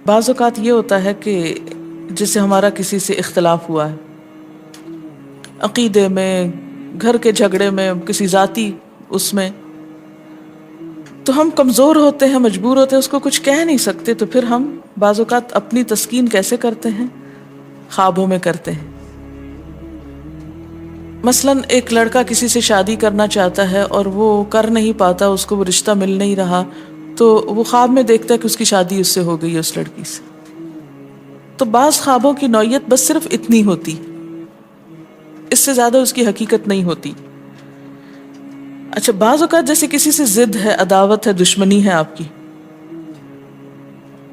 بعض اوقات یہ ہوتا ہے کہ جیسے ہمارا کسی سے اختلاف ہوا ہے، عقیدے میں، گھر کے جھگڑے میں، کسی ذاتی اس میں، تو ہم کمزور ہوتے ہیں، مجبور ہوتے ہیں، اس کو کچھ کہہ نہیں سکتے، تو پھر ہم بعض اوقات اپنی تسکین کیسے کرتے ہیں؟ خوابوں میں کرتے ہیں۔ مثلاً ایک لڑکا کسی سے شادی کرنا چاہتا ہے اور وہ کر نہیں پاتا، اس کو وہ رشتہ مل نہیں رہا، تو وہ خواب میں دیکھتا ہے کہ اس کی شادی اس سے ہو گئی ہے، اس لڑکی سے۔ تو بعض خوابوں کی نوعیت بس صرف اتنی ہوتی، اس سے زیادہ اس کی حقیقت نہیں ہوتی۔ اچھا، بعض اوقات جیسے کسی سے ضد ہے، عداوت ہے، دشمنی ہے آپ کی،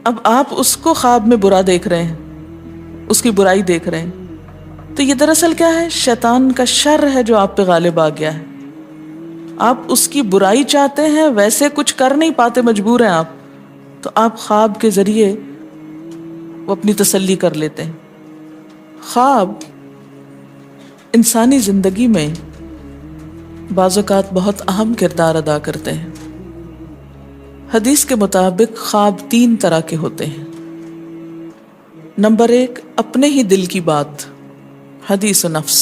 اب آپ اس کو خواب میں برا دیکھ رہے ہیں، اس کی برائی دیکھ رہے ہیں، تو یہ دراصل کیا ہے؟ شیطان کا شر ہے جو آپ پہ غالب آ گیا ہے۔ آپ اس کی برائی چاہتے ہیں، ویسے کچھ کر نہیں پاتے، مجبور ہیں آپ، تو آپ خواب کے ذریعے وہ اپنی تسلی کر لیتے ہیں۔ خواب انسانی زندگی میں بعض اوقات بہت اہم کردار ادا کرتے ہیں۔ حدیث کے مطابق خواب 3 طرح کے ہوتے ہیں۔ نمبر 1، اپنے ہی دل کی بات، حدیث و نفس،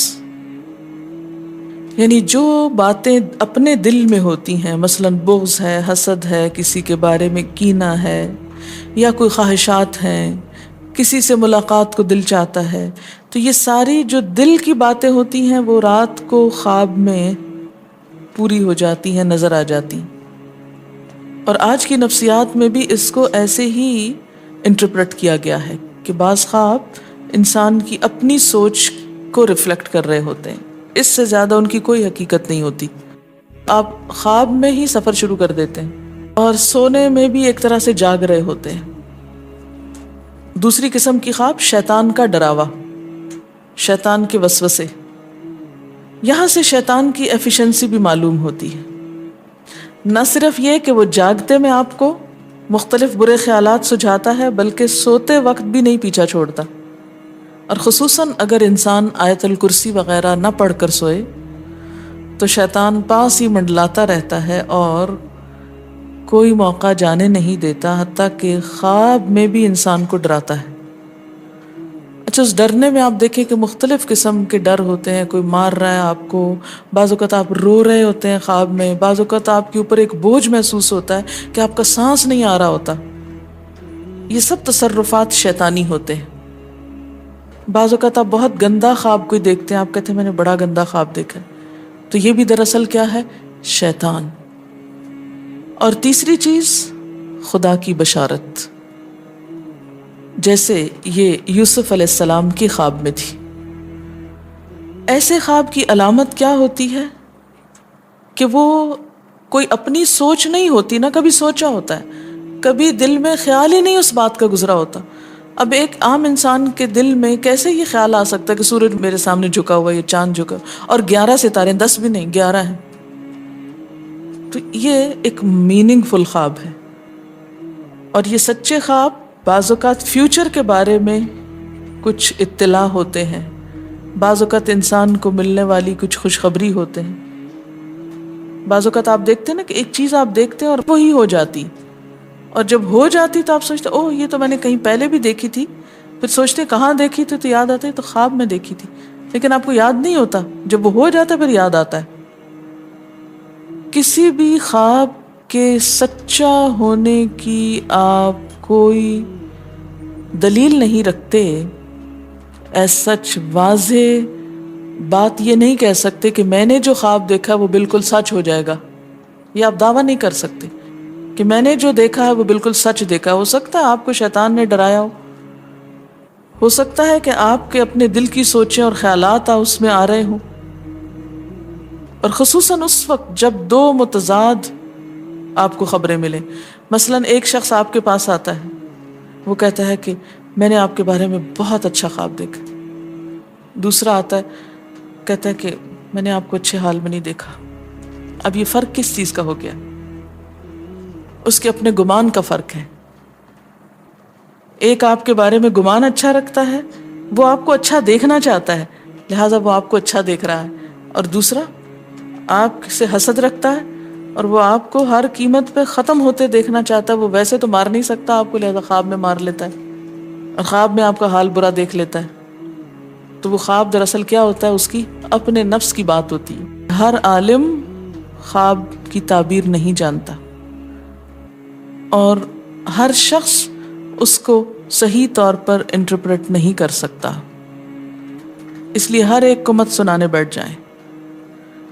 یعنی جو باتیں اپنے دل میں ہوتی ہیں، مثلاً بغض ہے، حسد ہے، کسی کے بارے میں کینہ ہے، یا کوئی خواہشات ہیں، کسی سے ملاقات کو دل چاہتا ہے، تو یہ ساری جو دل کی باتیں ہوتی ہیں وہ رات کو خواب میں پوری ہو جاتی ہیں، نظر آ جاتی ہیں۔ اور آج کی نفسیات میں بھی اس کو ایسے ہی انٹرپریٹ کیا گیا ہے کہ بعض خواب انسان کی اپنی سوچ کو ریفلیکٹ کر رہے ہوتے ہیں، اس سے زیادہ ان کی کوئی حقیقت نہیں ہوتی۔ آپ خواب میں ہی سفر شروع کر دیتے ہیں اور سونے میں بھی ایک طرح سے جاگ رہے ہوتے ہیں۔ دوسری قسم کی خواب شیطان کا ڈراوا، شیطان کے وسوسے، یہاں سے شیطان کی ایفیشنسی بھی معلوم ہوتی ہے۔ نہ صرف یہ کہ وہ جاگتے میں آپ کو مختلف برے خیالات سجھاتا ہے، بلکہ سوتے وقت بھی نہیں پیچھا چھوڑتا، اور خصوصاً اگر انسان آیت الکرسی وغیرہ نہ پڑھ کر سوئے تو شیطان پاس ہی منڈلاتا رہتا ہے اور کوئی موقع جانے نہیں دیتا، حتیٰ کہ خواب میں بھی انسان کو ڈراتا ہے۔ اچھا، اس ڈرنے میں آپ دیکھیں کہ مختلف قسم کے ڈر ہوتے ہیں، کوئی مار رہا ہے آپ کو، بعض اوقات آپ رو رہے ہوتے ہیں خواب میں، بعض اوقات آپ کے اوپر ایک بوجھ محسوس ہوتا ہے کہ آپ کا سانس نہیں آ رہا ہوتا۔ یہ سب تصرفات شیطانی ہوتے ہیں۔ بعض اوقات آپ بہت گندا خواب کوئی دیکھتے ہیں، آپ کہتے ہیں میں نے بڑا گندا خواب دیکھا، تو یہ بھی دراصل کیا ہے؟ شیطان۔ اور تیسری چیز، خدا کی بشارت، جیسے یہ یوسف علیہ السلام کی خواب میں تھی۔ ایسے خواب کی علامت کیا ہوتی ہے کہ وہ کوئی اپنی سوچ نہیں ہوتی، نہ کبھی سوچا ہوتا ہے، کبھی دل میں خیال ہی نہیں اس بات کا گزرا ہوتا۔ اب ایک عام انسان کے دل میں کیسے یہ خیال آ سکتا ہے کہ سورج میرے سامنے جھکا ہوا ہے، یہ چاند جھکا، اور 11 ستارے، 10 بھی نہیں، 11 ہیں۔ تو یہ ایک میننگ فل خواب ہے۔ اور یہ سچے خواب بعض اوقات فیوچر کے بارے میں کچھ اطلاع ہوتے ہیں، بعض اوقات انسان کو ملنے والی کچھ خوشخبری ہوتے ہیں۔ بعض اوقات آپ دیکھتے ہیں نا کہ ایک چیز آپ دیکھتے ہیں اور وہی ہو جاتی، اور جب ہو جاتی تو آپ سوچتے اوہ یہ تو میں نے کہیں پہلے بھی دیکھی تھی، پھر سوچتے کہاں دیکھی تھی، تو یاد آتا ہے تو خواب میں دیکھی تھی، لیکن آپ کو یاد نہیں ہوتا، جب وہ ہو جاتا ہے پھر یاد آتا ہے۔ کسی بھی خواب کے سچا ہونے کی آپ کوئی دلیل نہیں رکھتے، ایز سچ واضح بات یہ نہیں کہہ سکتے کہ میں نے جو خواب دیکھا وہ بالکل سچ ہو جائے گا، یہ آپ دعویٰ نہیں کر سکتے کہ میں نے جو دیکھا ہے وہ بالکل سچ دیکھا۔ ہو سکتا ہے آپ کو شیطان نے ڈرایا ہو سکتا ہے کہ آپ کے اپنے دل کی سوچیں اور خیالات اس میں آ رہے ہوں، اور خصوصاً اس وقت جب 2 متضاد آپ کو خبریں ملیں۔ مثلاً ایک شخص آپ کے پاس آتا ہے، وہ کہتا ہے کہ میں نے آپ کے بارے میں بہت اچھا خواب دیکھا۔ دوسرا آتا ہے، کہتا ہے کہ میں نے آپ کو اچھے حال میں نہیں دیکھا۔ اب یہ فرق کس چیز کا ہو گیا؟ اس کے اپنے گمان کا فرق ہے۔ ایک آپ کے بارے میں گمان اچھا رکھتا ہے، وہ آپ کو اچھا دیکھنا چاہتا ہے، لہٰذا وہ آپ کو اچھا دیکھ رہا ہے، اور دوسرا آپ سے حسد رکھتا ہے، اور وہ آپ کو ہر قیمت پہ ختم ہوتے دیکھنا چاہتا ہے. وہ ویسے تو مار نہیں سکتا آپ کو، لہذا خواب میں مار لیتا ہے اور خواب میں آپ کا حال برا دیکھ لیتا ہے. تو وہ خواب دراصل کیا ہوتا ہے؟ اس کی اپنے نفس کی بات ہوتی ہے. ہر عالم خواب کی تعبیر نہیں جانتا اور ہر شخص اس کو صحیح طور پر انٹرپریٹ نہیں کر سکتا. اس لیے ہر ایک کو مت سنانے بیٹھ جائیں.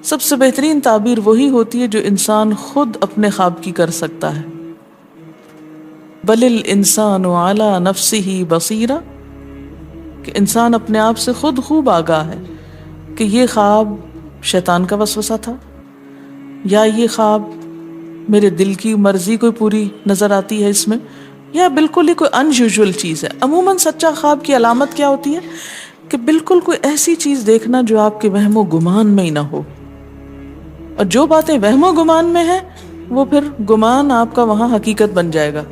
سب سے بہترین تعبیر وہی ہوتی ہے جو انسان خود اپنے خواب کی کر سکتا ہے. بل الانسان علی نفسہ بصیرہ، کہ انسان اپنے آپ سے خود خوب آگاہ ہے کہ یہ خواب شیطان کا وسوسہ تھا یا یہ خواب میرے دل کی مرضی کوئی پوری نظر آتی ہے اس میں، یا بالکل ہی کوئی ان یوزول چیز ہے. عموماً سچا خواب کی علامت کیا ہوتی ہے؟ کہ بالکل کوئی ایسی چیز دیکھنا جو آپ کے وہم و گمان میں ہی نہ ہو. اور جو باتیں وہم و گمان میں ہیں وہ پھر گمان آپ کا وہاں حقیقت بن جائے گا.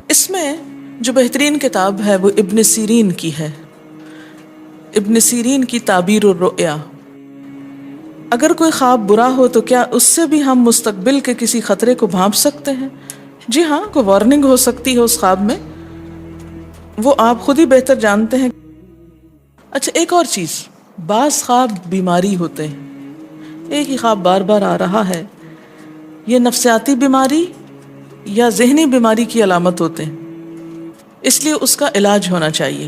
اس میں جو بہترین کتاب ہے وہ ابن سیرین کی ہے، ابن سیرین کی تعبیر الرؤیا. اگر کوئی خواب برا ہو تو کیا اس سے بھی ہم مستقبل کے کسی خطرے کو بھانپ سکتے ہیں؟ جی ہاں، کوئی وارننگ ہو سکتی ہے اس خواب میں، وہ آپ خود ہی بہتر جانتے ہیں. اچھا، ایک اور چیز، بعض خواب بیماری ہوتے ہیں. ایک ہی خواب بار بار آ رہا ہے، یہ نفسیاتی بیماری یا ذہنی بیماری کی علامت ہوتے ہیں. اس لیے اس کا علاج ہونا چاہیے.